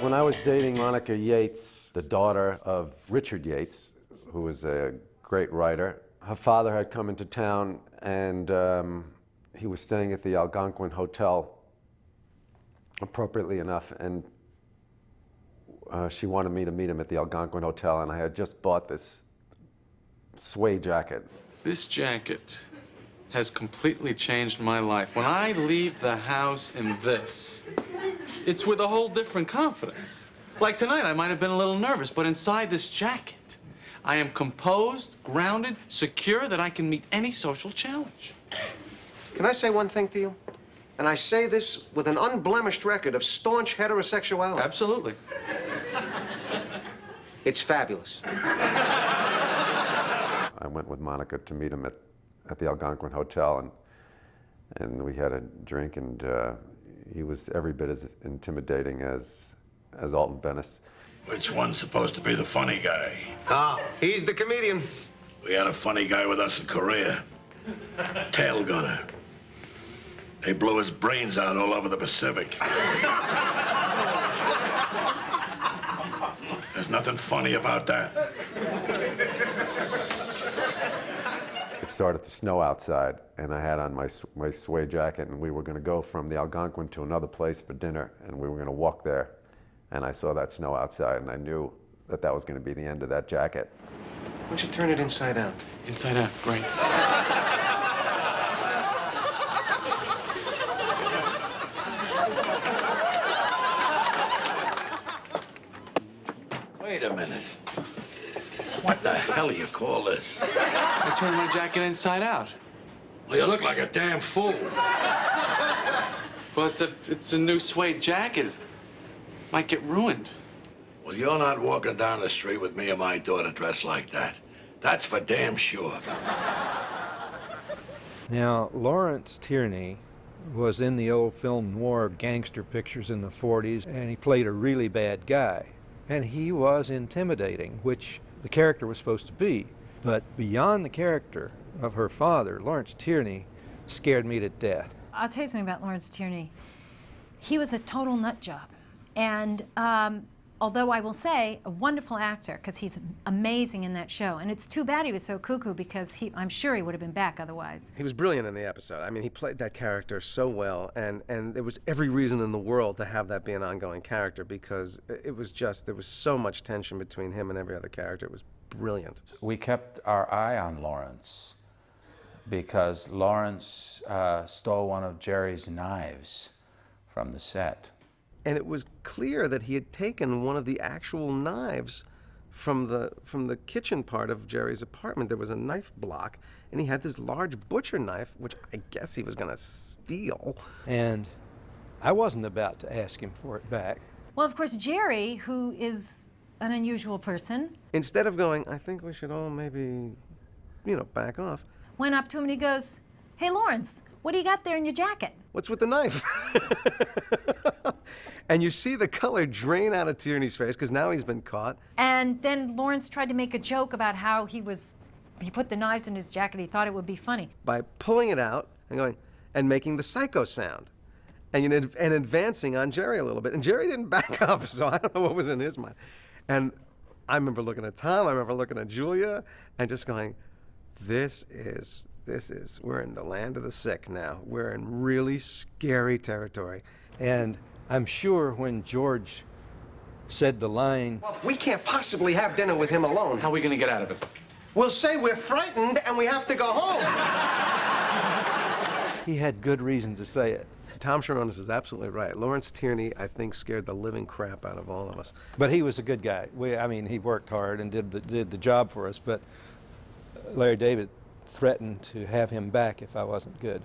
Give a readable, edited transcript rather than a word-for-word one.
When I was dating Monica Yates, the daughter of Richard Yates, who was a great writer, her father had come into town and he was staying at the Algonquin Hotel, appropriately enough, and she wanted me to meet him at the Algonquin Hotel, and I had just bought this suede jacket. This jacket has completely changed my life. When I leave the house in this, it's with a whole different confidence. Like tonight, I might have been a little nervous, but inside this jacket, I am composed, grounded, secure that I can meet any social challenge. Can I say one thing to you? And I say this with an unblemished record of staunch heterosexuality. Absolutely. It's fabulous. I went with Monica to meet him at the Algonquin Hotel, and we had a drink, and he was every bit as intimidating as Alton Bennis. Which one's supposed to be the funny guy? Ah, he's the comedian. We had a funny guy with us in Korea. Tail gunner. They blew his brains out all over the Pacific. There's nothing funny about that. It started to snow outside, and I had on my suede jacket, and we were going to go from the Algonquin to another place for dinner, and we were going to walk there. And I saw that snow outside, and I knew that that was going to be the end of that jacket. Why don't you turn it inside out? Inside out, great. Wait a minute. What the hell do you call this? I turned my jacket inside out. Well, you look like a damn fool. Well, it's a new suede jacket. Might get ruined. Well, you're not walking down the street with me and my daughter dressed like that. That's for damn sure. Now, Lawrence Tierney was in the old film noir gangster pictures in the 40s, and he played a really bad guy. And he was intimidating, which the character was supposed to be. But beyond the character of her father, Lawrence Tierney scared me to death. I'll tell you something about Lawrence Tierney. He was a total nut job. And although I will say, a wonderful actor, because he's amazing in that show. And it's too bad he was so cuckoo, because I'm sure he would have been back otherwise. He was brilliant in the episode. I mean, he played that character so well, and there was every reason in the world to have that be an ongoing character, because it was just, there was so much tension between him and every other character. It was brilliant. We kept our eye on Lawrence because Lawrence stole one of Jerry's knives from the set. And it was clear that he had taken one of the actual knives from the kitchen part of Jerry's apartment. There was a knife block, and he had this large butcher knife, which I guess he was going to steal. And I wasn't about to ask him for it back. Well, of course, Jerry, who is an unusual person, instead of going, I think we should all maybe, you know, back off, went up to him and he goes, "Hey, Lawrence, what do you got there in your jacket?" "What's with the knife?" And you see the color drain out of Tierney's face, because now he's been caught. And then Lawrence tried to make a joke about how he put the knives in his jacket. He thought it would be funny. By pulling it out and going, and making the psycho sound. And advancing on Jerry a little bit. And Jerry didn't back up, so I don't know what was in his mind. And I remember looking at Tom, I remember looking at Julia, and just going, this is, we're in the land of the sick now. We're in really scary territory. And I'm sure when George said the line, Well, we can't possibly have dinner with him alone. How are we going to get out of it? We'll say we're frightened and we have to go home. he had good reason to say it. Tom Sharonis is absolutely right. Lawrence Tierney, I think, scared the living crap out of all of us. But he was a good guy. I mean, he worked hard and did the job for us, but Larry David threatened to have him back if I wasn't good.